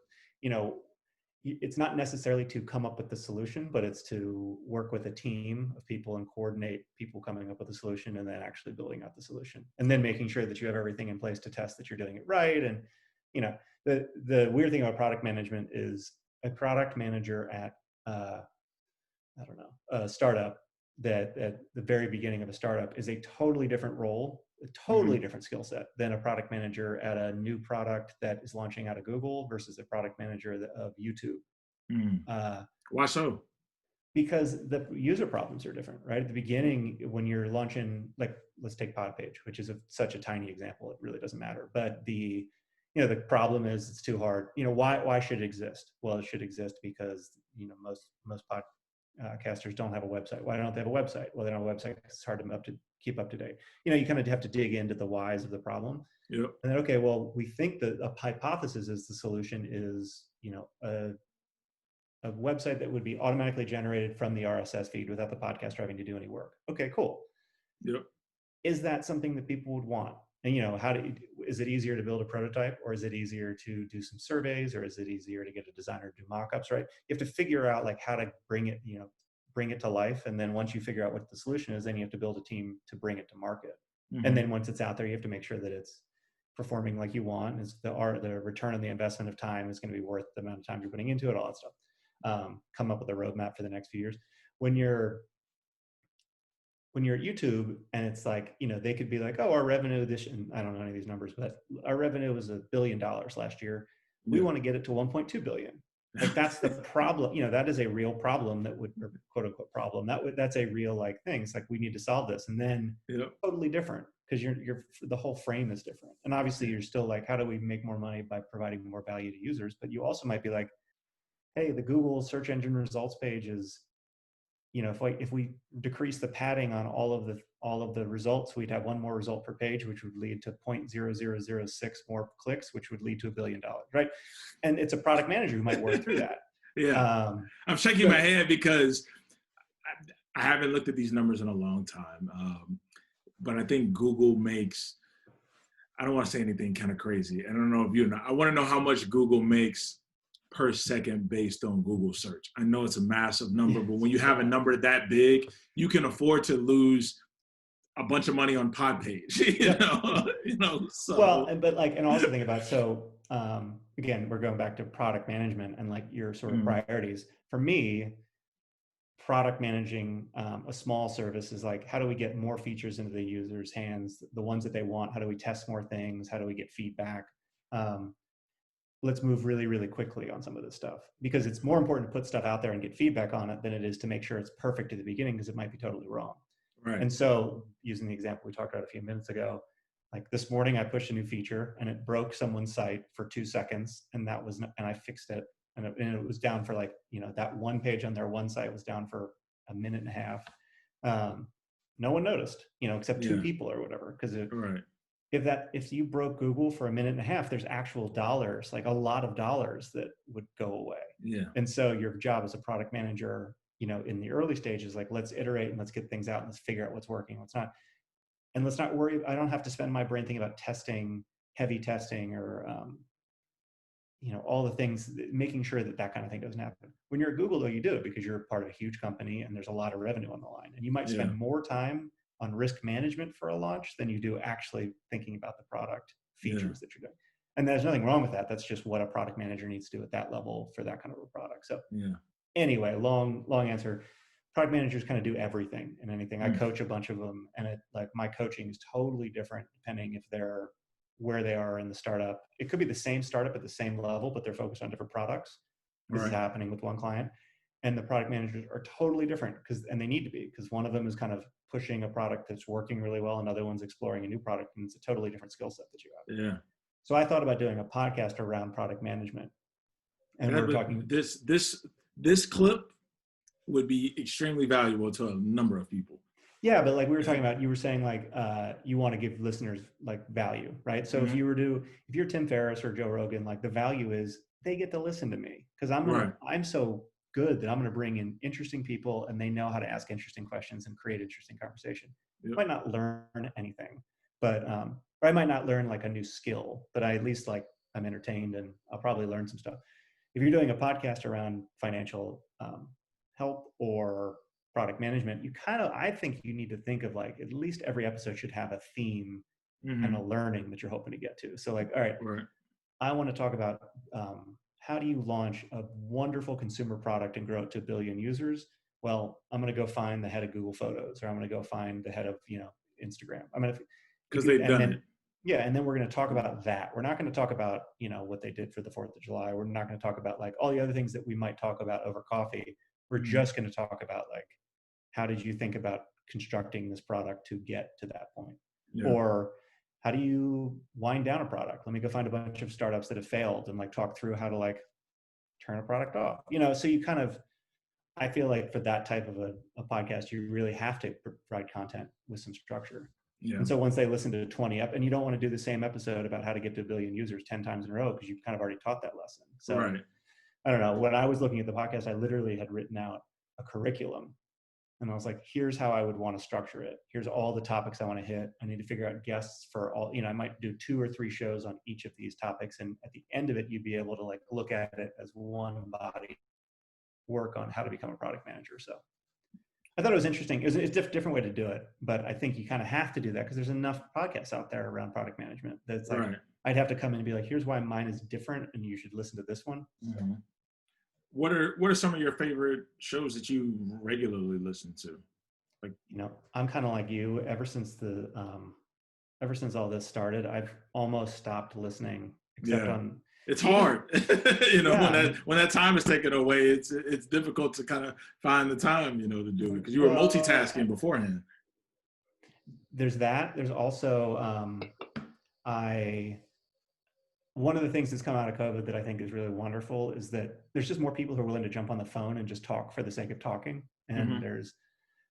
it's not necessarily to come up with the solution, but it's to work with a team of people and coordinate people coming up with a solution and then actually building out the solution. And then making sure that you have everything in place to test that you're doing it right. And, you know, the weird thing about product management is a product manager at, I don't know, a startup, that at the very beginning of a startup is a totally different role, a totally different skill set than a product manager at a new product that is launching out of Google versus a product manager of YouTube. Why so? Because the user problems are different, right? At the beginning, when you're launching, like, let's take Podpage, which is such a tiny example, it really doesn't matter. But the problem is it's too hard. Why should it exist? Well, it should exist because most podcasters don't have a website. Why don't they have a website? Well, they don't have a website because it's hard to keep up to date. You kind of have to dig into the whys of the problem. Yep. And then, okay, well, we think that a hypothesis is the solution is, a website that would be automatically generated from the RSS feed without the podcaster having to do any work. Okay, cool. Yep. Is that something that people would want? And is it easier to build a prototype, or is it easier to do some surveys, or is it easier to get a designer to do mock-ups, right? You have to figure out like how to bring it to life. And then once you figure out what the solution is, then you have to build a team to bring it to market. And then once it's out there, you have to make sure that it's performing like you want. Is the return on the investment of time is going to be worth the amount of time you're putting into it, all that stuff. Come up with a roadmap for the next few years. When you're at YouTube and it's like, they could be like, oh, our revenue and I don't know any of these numbers, but our revenue was $1 billion last year. We want to get it to 1.2 billion. Like, that's the problem. That is a real problem or quote unquote problem. That's a real like thing. It's like, we need to solve this. And then totally different, because the whole frame is different. And obviously you're still like, how do we make more money by providing more value to users? But you also might be like, hey, the Google search engine results page is, if we decrease the padding on all of the results, we'd have one more result per page, which would lead to 0.0006 more clicks, which would lead to $1 billion, right? And it's a product manager who might work through that. Yeah. I'm shaking my head because I haven't looked at these numbers in a long time. But I think Google makes, I don't want to say anything kind of crazy. I don't know if you know. I want to know how much Google makes per second based on Google search. I know it's a massive number, but when you have a number that big, you can afford to lose a bunch of money on Podpage. So. Well, and also think about, so again, we're going back to product management and like your sort of priorities. For me, product managing a small service is like, how do we get more features into the user's hands, the ones that they want? How do we test more things? How do we get feedback? Let's move really, really quickly on some of this stuff, because it's more important to put stuff out there and get feedback on it than it is to make sure it's perfect at the beginning, because it might be totally wrong. Right. And so, using the example we talked about a few minutes ago, like this morning I pushed a new feature and it broke someone's site for 2 seconds, and I fixed it, and it was down for like, that one page on their one site was down for a minute and a half. No one noticed, except 2 people or whatever, because right. If you broke Google for a minute and a half, there's actual dollars, like a lot of dollars that would go away. Yeah. And so your job as a product manager, in the early stages, like, let's iterate and let's get things out and let's figure out what's working, what's not. And let's not worry. I don't have to spend my brain thinking about heavy testing, or, all the things, making sure that kind of thing doesn't happen. When you're at Google, though, you do it because you're part of a huge company and there's a lot of revenue on the line. And you might spend more time on risk management for a launch than you do actually thinking about the product features that you're doing. And there's nothing wrong with that. That's just what a product manager needs to do at that level for that kind of a product. So anyway, long answer. Product managers kind of do everything and anything. I coach a bunch of them, and my coaching is totally different depending if they're where they are in the startup. It could be the same startup at the same level, but they're focused on different products. This is happening with one client. And the product managers are totally different, and they need to be, because one of them is kind of pushing a product that's working really well, another one's exploring a new product, and it's a totally different skill set that you have. Yeah. So I thought about doing a podcast around product management, and we're talking. This clip would be extremely valuable to a number of people. Yeah, but like we were talking about, you were saying like you want to give listeners like value, right? So if you're Tim Ferriss or Joe Rogan, like the value is they get to listen to me, because I'm so good that I'm going to bring in interesting people, and they know how to ask interesting questions and create interesting conversation. I might not learn anything, but or I might not learn like a new skill, but I at least like I'm entertained and I'll probably learn some stuff. if you're doing a podcast around financial help or product management, you kind of, I think you need to think of like, at least every episode should have a theme and a learning that you're hoping to get to. So like, all right, Right. I want to talk about how do you launch a wonderful consumer product and grow it to 1 billion users? Well, I'm going to go find the head of Google Photos, or I'm going to go find the head of, Instagram. I'm going to, Because they've done it. yeah, and then we're going to talk about that. We're not going to talk about, what they did for the 4th of July. We're not going to talk about like all the other things that we might talk about over coffee. We're just going to talk about like, how did you think about constructing this product to get to that point? Yeah. Or how do you wind down a product? Let me go find a bunch of startups that have failed and like talk through how to like turn a product off. So you kind of, I feel like for that type of a podcast, you really have to provide content with some structure. Yeah. And so once they listen to 20 up, and you don't want to do the same episode about how to get to 1 billion users 10 times in a row because you've kind of already taught that lesson. So right. I don't know. When I was looking at the podcast, I literally had written out a curriculum. And I was like, here's how I would want to structure it. Here's all the topics I want to hit. I need to figure out guests for all, I might do 2 or 3 shows on each of these topics. And at the end of it, you'd be able to like look at it as one body work on how to become a product manager. So I thought it was interesting. It's a different way to do it, but I think you kind of have to do that because there's enough podcasts out there around product management that's like, I'd have to come in and be like, here's why mine is different and you should listen to this one. Mm-hmm. What are some of your favorite shows that you regularly listen to? Like, I'm kind of like you. Ever since all this started, I've almost stopped listening, except on. It's hard, when that time is taken away, it's difficult to kind of find the time, to do it because you were multitasking beforehand. There's that. There's also one of the things that's come out of COVID that I think is really wonderful is that there's just more people who are willing to jump on the phone and just talk for the sake of talking. And there's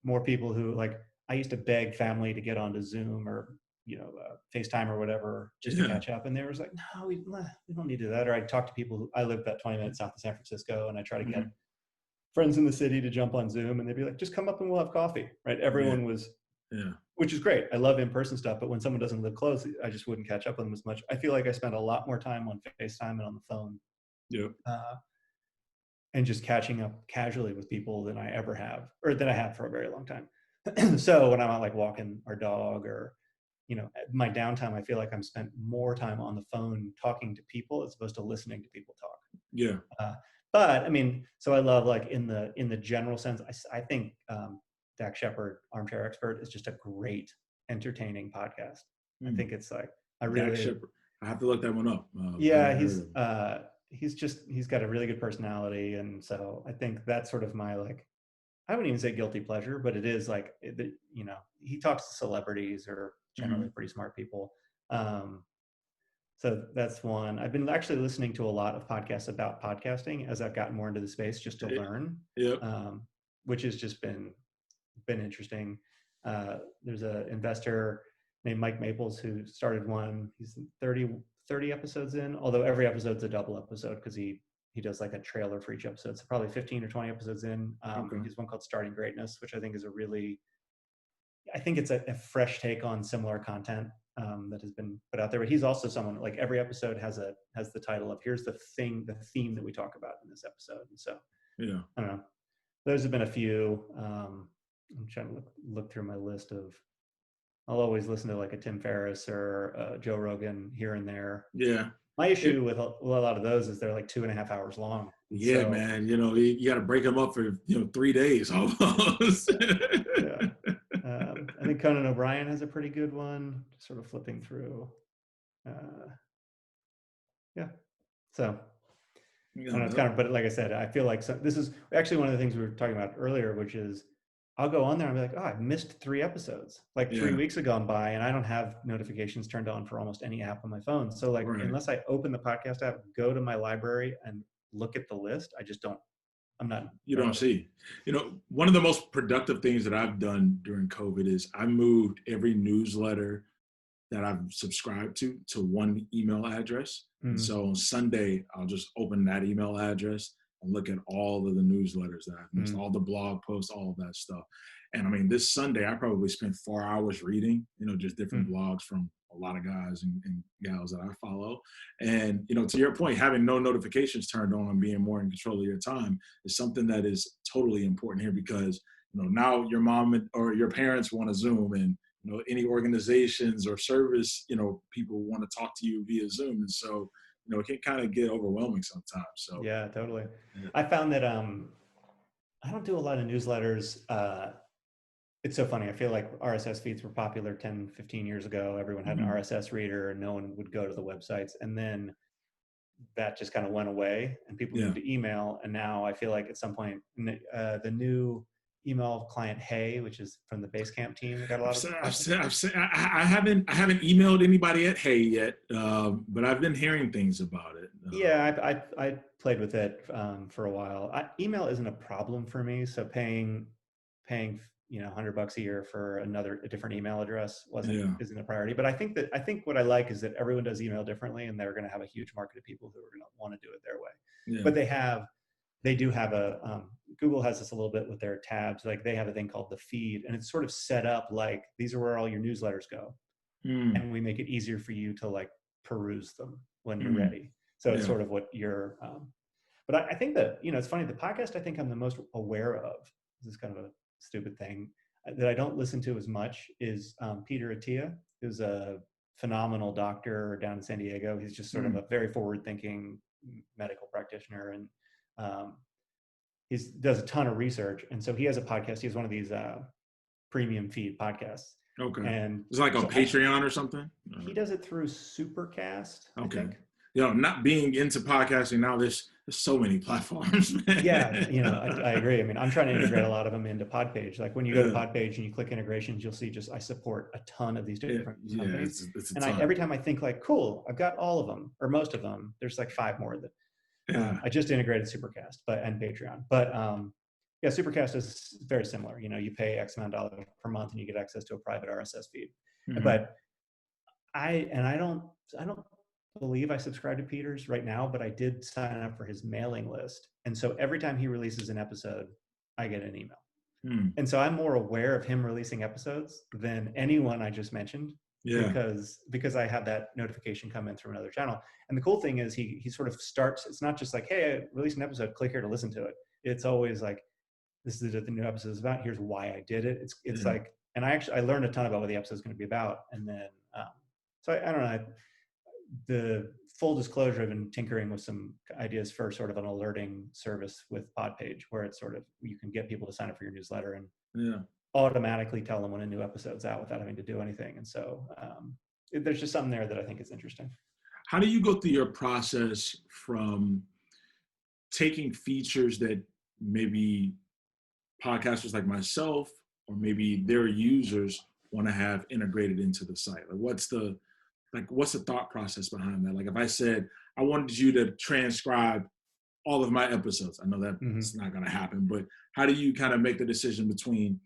more people who like, I used to beg family to get onto Zoom or, FaceTime or whatever, just to catch up. And they was like, no, we don't need to do that. Or I talk to people who, I live about 20 minutes south of San Francisco, and I try to get friends in the city to jump on Zoom, and they'd be like, just come up and we'll have coffee. Right. Everyone was, which is great. I love in-person stuff, but when someone doesn't live close, I just wouldn't catch up with them as much. I feel like I spend a lot more time on FaceTime and on the phone. And just catching up casually with people than I ever have, or that I have for a very long time. So when I'm out like walking our dog or, my downtime, I feel like I'm spent more time on the phone talking to people as opposed to listening to people talk. Yeah. But I mean, so I love like in the general sense, I think Dax Shepard, Armchair Expert, is just a great, entertaining podcast. I think it's like, I have to look that one up. He's got a really good personality. And so I think that's sort of my, like, I wouldn't even say guilty pleasure, but it is like, he talks to celebrities or generally pretty smart people. So that's one. I've been actually listening to a lot of podcasts about podcasting as I've gotten more into the space just to learn, which has just been interesting. There's an investor named Mike Maples who started one. He's 30 episodes in, although every episode's a double episode because he does like a trailer for each episode. So probably 15 or 20 episodes in. He's one called Starting Greatness, which I think is I think it's a fresh take on similar content that has been put out there. But he's also someone, like, every episode has the title of, here's the theme that we talk about in this episode. And so I don't know. Those have been a few. I'm trying to look through my list of. I'll always listen to like a Tim Ferriss or Joe Rogan here and there. Yeah. My issue with a lot of those is they're like 2.5 hours long. Yeah, so, man. You got to break them up for 3 days almost. I think Conan O'Brien has a pretty good one. Just sort of flipping through. So I don't know, it's kind of, but like I said, I feel like this is actually one of the things we were talking about earlier, which is I'll go on there and be like, oh, I missed 3 episodes. Like 3 weeks have gone by and I don't have notifications turned on for almost any app on my phone. So like, unless I open the podcast app, go to my library and look at the list, I just don't, You don't see. One of the most productive things that I've done during COVID is I moved every newsletter that I've subscribed to one email address. And so on Sunday, I'll just open that email address and look at all of the newsletters that I've missed, all the blog posts, all of that stuff. And I mean, this Sunday, I probably spent 4 hours reading, just different blogs from a lot of guys and gals that I follow. And, to your point, having no notifications turned on and being more in control of your time is something that is totally important here because, now your mom or your parents want to Zoom and, any organizations or service, people want to talk to you via Zoom. And so, it can kind of get overwhelming sometimes. So yeah, totally. yeah. I found that I don't do a lot of newsletters. It's so funny. I feel like RSS feeds were popular 10, 15 years ago. Everyone had an RSS reader and no one would go to the websites. And then that just kind of went away and people moved to email. And now I feel like at some point, the new email client, Hey, which is from the Basecamp team, got a lot of. I haven't emailed anybody at Hey yet, but I've been hearing things about it. Yeah, I played with it for a while. Email isn't a problem for me, so paying $100 a year for a different email address isn't a priority. But I think what I like is that everyone does email differently, and they're going to have a huge market of people who are going to want to do it their way. Yeah. But they do have Google has this a little bit with their tabs. Like they have a thing called the feed, and it's sort of set up like these are where all your newsletters go, and we make it easier for you to like peruse them when you're ready. So it's sort of what you're. But I think that it's funny. The podcast I think I'm the most aware of. This is kind of a stupid thing that I don't listen to as much is Peter Attia, who's a phenomenal doctor down in San Diego. He's just sort of a very forward-thinking medical practitioner, and he does a ton of research. And so he has a podcast. He has one of these premium feed podcasts. Okay. And it's like on Patreon or something? He does it through Supercast, okay. I think. Not being into podcasting now, there's so many platforms. Yeah, I agree. I mean, I'm trying to integrate a lot of them into Podpage. Like when you go to Podpage and you click integrations, you'll see I support a ton of these different companies. It's and every time I think like, cool, I've got all of them or most of them. There's like 5 more that I just integrated Supercast and Patreon. But Supercast is very similar. You pay X amount of dollars per month and you get access to a private RSS feed. But I don't believe I subscribe to Peter's right now, but I did sign up for his mailing list. And so every time he releases an episode, I get an email. And so I'm more aware of him releasing episodes than anyone I just mentioned because I have that notification come in through another channel. And the cool thing is he sort of starts, it's not just like, hey, I released an episode, click here to listen to it. It's always like, this is what the new episode is about. Here's why I did it. It's like, and I learned a ton about what the episode is going to be about. And then, so I don't know, the full disclosure, I've been tinkering with some ideas for sort of an alerting service with Podpage where it's sort of, you can get people to sign up for your newsletter and automatically tell them when a new episode's out without having to do anything. And so there's just something there that I think is interesting. How do you go through your process from taking features that maybe podcasters like myself or maybe their users want to have integrated into the site? Like what's the thought process behind that? Like if I said, I wanted you to transcribe all of my episodes, I know that it's not going to happen, but how do you kind of make the decision between,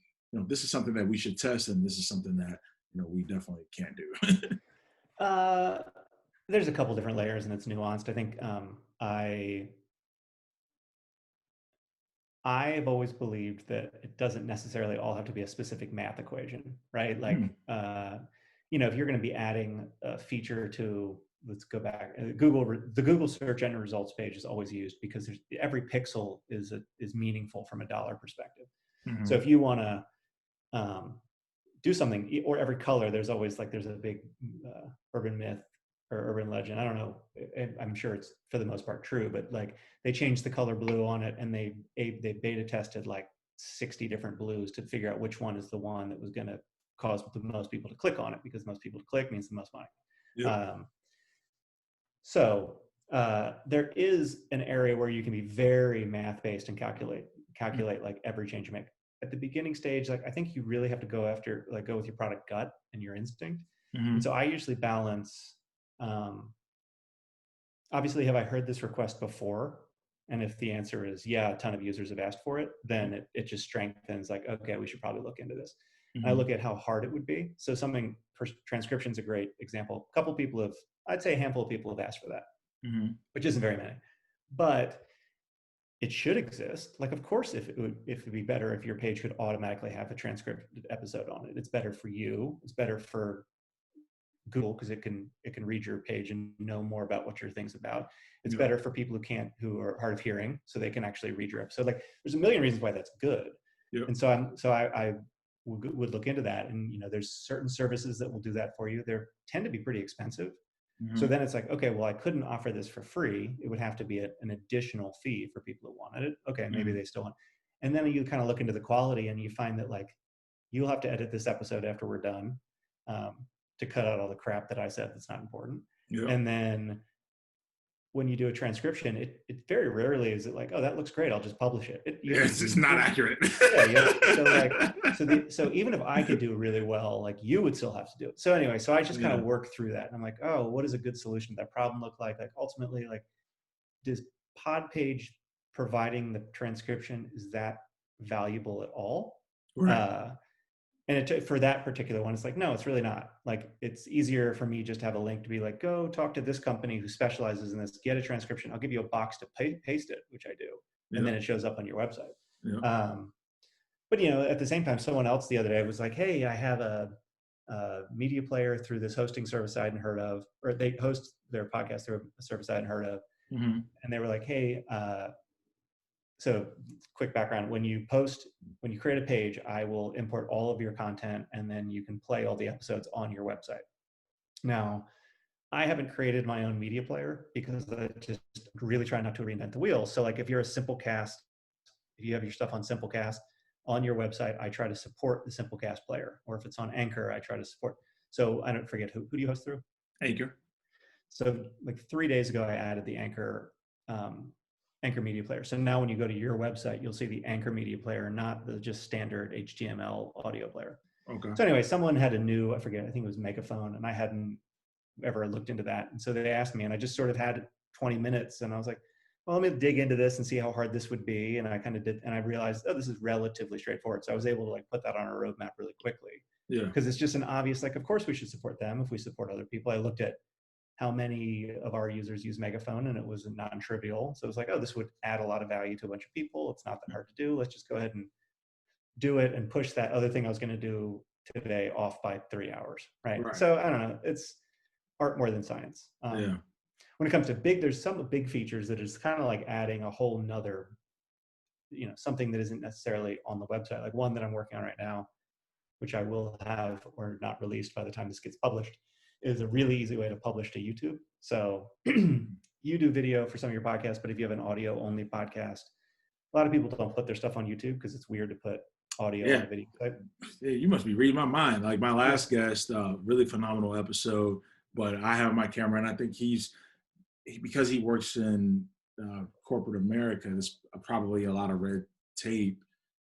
this is something that we should test and this is something that, we definitely can't do? There's a couple different layers and it's nuanced. I think I've always believed that it doesn't necessarily all have to be a specific math equation, right? Like, if you're going to be adding a feature to, let's go back, the Google search engine results page is always used because every pixel is meaningful from a dollar perspective. So if you want to do something, or every color, there's always there's a big urban myth or urban legend. I don't know. I'm sure it's for the most part true, but they changed the color blue on it and they beta tested 60 different blues to figure out which one is the one that was going to cause the most people to click on it, because most people to click means the most money. So there is an area where you can be very math-based and calculate every change you make. At the beginning stage, I think you really have to go with your product gut and your instinct. And so I usually balance, obviously, have I heard this request before? And if the answer is, yeah, a ton of users have asked for it, then it just strengthens okay, we should probably look into this. I look at how hard it would be. So something for transcription is a great example. A couple people I'd say a handful of people have asked for that, which isn't very many, but it should exist. Of course, if it'd be better if your page could automatically have a transcribed episode on it. It's better for you. It's better for Google because it can read your page and know more about what your thing's about. It's Yeah. better for people who are hard of hearing, so they can actually read your episode. Like, there's a million reasons why that's good. Yeah. And so I would look into that. And, you know, there's certain services that will do that for you. They tend to be pretty expensive. Mm-hmm. So then it's like, okay, well, I couldn't offer this for free. It would have to be an additional fee for people who wanted it. Okay, maybe they still want. And then you kind of look into the quality and you find that, like, you'll have to edit this episode after we're done to cut out all the crap that I said that's not important. Yeah. And then when you do a transcription, it very rarely is it like, oh, that looks great, I'll just publish it. It's not accurate. So even if I could do really well, like, you would still have to do it. So anyway, so I just kind of work through that. And I'm like, oh, what does a good solution to that problem look like? Like, ultimately, like, does Podpage providing the transcription, is that valuable at all? Right. And for that particular one, it's like, no, it's really not. Like, it's easier for me just to have a link to be like, go talk to this company who specializes in this, get a transcription. I'll give you a box to paste it, which I do. And then it shows up on your website. Yeah. But, you know, at the same time, someone else the other day was like, hey, I have a media player through this hosting service I hadn't heard of, or they host their podcast through a service I hadn't heard of. Mm-hmm. And they were like, hey, so quick background, when you create a page, I will import all of your content, and then you can play all the episodes on your website. Now, I haven't created my own media player because I just really try not to reinvent the wheel. So, like, if you're a Simplecast, if you have your stuff on Simplecast on your website, I try to support the Simplecast player. Or if it's on Anchor, I try to support. So I don't forget, who do you host through? Anchor. So like 3 days ago, I added the Anchor media player. So now when you go to your website, you'll see the Anchor media player, not the just standard HTML audio player. Okay. So anyway, someone had a new, I forget, I think it was Megaphone, and I hadn't ever looked into that. And so they asked me, and I just sort of had 20 minutes, and I was like, well, let me dig into this and see how hard this would be. And I kind of did, and I realized, oh, this is relatively straightforward. So I was able to, like, put that on our roadmap really quickly. Yeah. Because it's just an obvious, like, of course we should support them if we support other people. I looked at how many of our users use Megaphone, and it was non-trivial. So it was like, oh, this would add a lot of value to a bunch of people. It's not that hard to do. Let's just go ahead and do it and push that other thing I was going to do today off by 3 hours. Right. So I don't know. It's art more than science. When it comes to there's some big features that is kind of like adding a whole nother, you know, something that isn't necessarily on the website. Like one that I'm working on right now, which I will have or not released by the time this gets published, is a really easy way to publish to YouTube. So you do video for some of your podcasts, but if you have an audio only podcast, a lot of people don't put their stuff on YouTube because it's weird to put audio on a video clip. Yeah, you must be reading my mind. Like my last guest, really phenomenal episode, but I have my camera, and I think because he works in corporate America, there's probably a lot of red tape.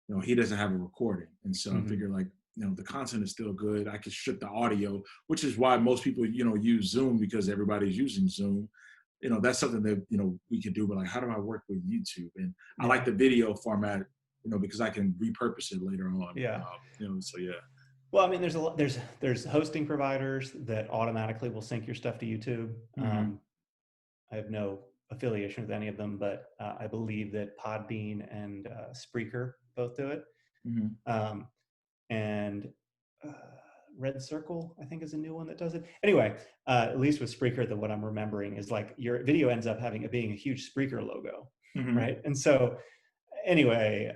You know, he doesn't have a recording. And so I figure, like, you know, the content is still good. I could strip the audio, which is why most people, you know, use Zoom, because everybody's using Zoom. You know, that's something that, you know, we could do, but like, how do I work with YouTube? And I like the video format, you know, because I can repurpose it later on. Yeah. You know, so yeah. Well, I mean, there's hosting providers that automatically will sync your stuff to YouTube. I have no affiliation with any of them, but I believe that Podbean and Spreaker both do it. And Red Circle, I think, is a new one that does it. Anyway, at least with Spreaker, what I'm remembering is, like, your video ends up being a huge Spreaker logo, right? And so anyway,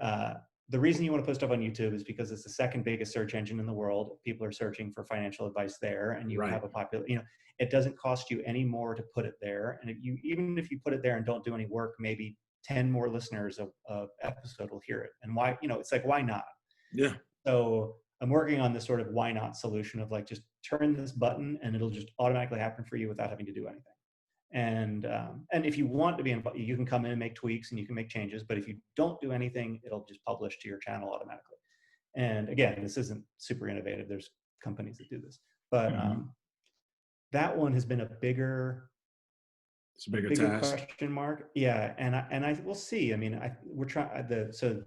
the reason you want to put stuff on YouTube is because it's the second biggest search engine in the world. People are searching for financial advice there, and you have a popular, you know, it doesn't cost you any more to put it there. And even if you put it there and don't do any work, maybe 10 more listeners of episode will hear it. And why, you know, it's like, why not? Yeah. So I'm working on this sort of why not solution of, like, just turn this button and it'll just automatically happen for you without having to do anything. And if you want to be involved, you can come in and make tweaks and you can make changes. But if you don't do anything, it'll just publish to your channel automatically. And again, this isn't super innovative. There's companies that do this, but that one has been a bigger task. question mark. Yeah, and I will see. I mean, we're trying so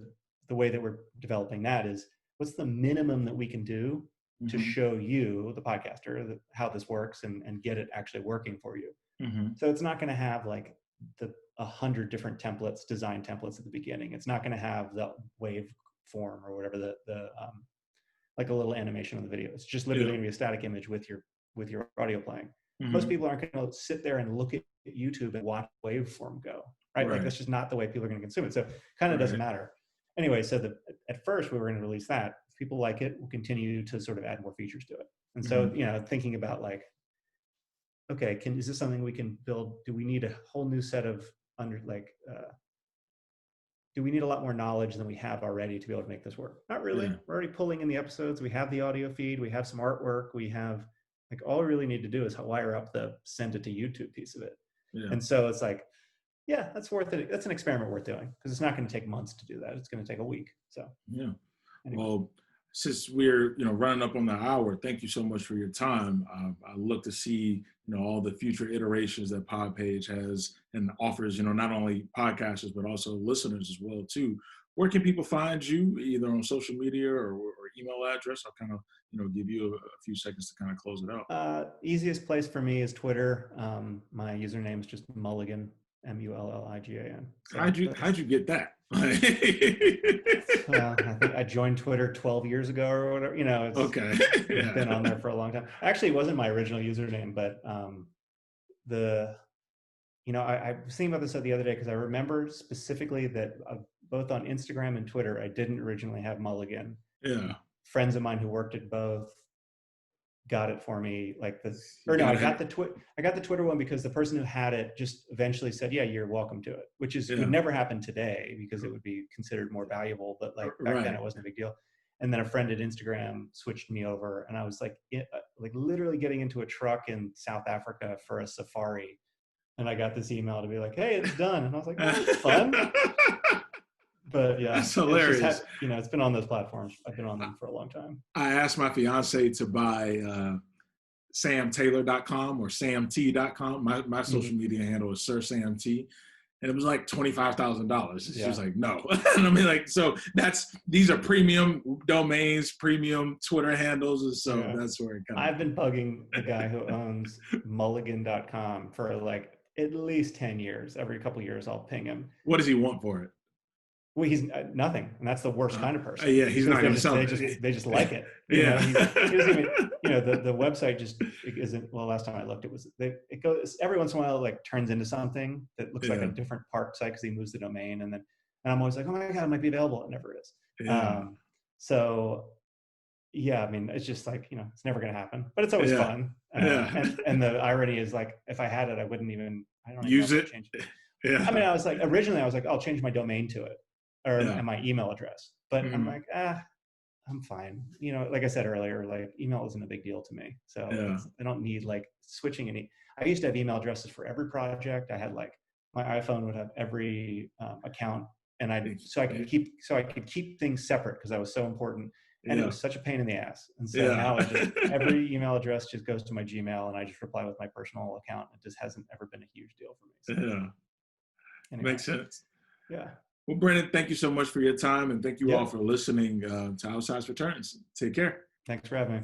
the way that we're developing that is, what's the minimum that we can do to show you, the podcaster, how this works and get it actually working for you. So it's not going to have, like, 100 different design templates at the beginning. It's not going to have the wave form or whatever, the like a little animation on the video. It's just literally going to be a static image with your with your audio playing. Most Mm-hmm. people aren't going to sit there and look at YouTube and watch waveform go, right? Like that's just not the way people are going to consume it. So it kind of doesn't matter. Anyway, so at first we were going to release that. If people like it, we'll continue to sort of add more features to it. And so, you know, thinking about like, okay, is this something we can build? Do we need a whole new set of do we need a lot more knowledge than we have already to be able to make this work? Not really. We're already pulling in the episodes. We have the audio feed. We have some artwork. We have like, all we really need to do is wire up the send it to YouTube piece of it. And so it's like, yeah, that's worth it. That's an experiment worth doing because it's not going to take months to do that. It's going to take a week. So yeah. Anyway. Well, since we're running up on the hour, thank you so much for your time. I look to see all the future iterations that Podpage has and offers. Not only podcasters but also listeners as well too. Where can people find you, either on social media or email address? I'll kind of give you a few seconds to kind of close it out. Easiest place for me is Twitter. My username is just Mulligan. Mulligan. So how'd you get that? Well, I think I joined Twitter 12 years ago or whatever. It's been on there for a long time. Actually, it wasn't my original username, but I was thinking about this the other day because I remember specifically that both on Instagram and Twitter, I didn't originally have Mulligan. Yeah. Friends of mine who worked at both got it for me, like this, or no, I got the Twitter one because the person who had it just eventually said, yeah, you're welcome to it, which would never happen today because it would be considered more valuable, but like back then it wasn't a big deal. And then a friend at Instagram switched me over, and I was like literally getting into a truck in South Africa for a safari, and I got this email to be like, hey, it's done, and I was like, oh, that's fun. But yeah, that's hilarious. It's been on those platforms. I've been on them for a long time. I asked my fiance to buy samtaylor.com or samt.com. My social media handle is Sir Sam T. And it was like $25,000. She was like, no. And I mean, like, so these are premium domains, premium Twitter handles. So that's where it comes. I've been bugging the guy who owns mulligan.com for like at least 10 years. Every couple of years, I'll ping him. What does he want for it? Well, he's nothing, and that's the worst kind of person. Yeah, he's not going to sell it. They just like it. He doesn't even, the website just isn't. Well, last time I looked, it goes every once in a while, like turns into something that looks like a different park site because he moves the domain, and I'm always like, oh my god, it might be available. It never is. So yeah, I mean, it's just like it's never going to happen, but it's always fun. And the irony is like, if I had it, I wouldn't even. I don't use it. Change it. I mean, originally I was like, I'll change my domain to it. Or my email address, but I'm like, I'm fine. Like I said earlier, like email isn't a big deal to me, so I don't need like switching any. I used to have email addresses for every project. I had like my iPhone would have every account, and I could keep things separate because I was so important, and it was such a pain in the ass. And so now every email address just goes to my Gmail, and I just reply with my personal account. It just hasn't ever been a huge deal for me. So, anyway. Makes sense. Yeah. Well, Brenden, thank you so much for your time, and thank you all for listening to Outsized Returns. Take care. Thanks for having me.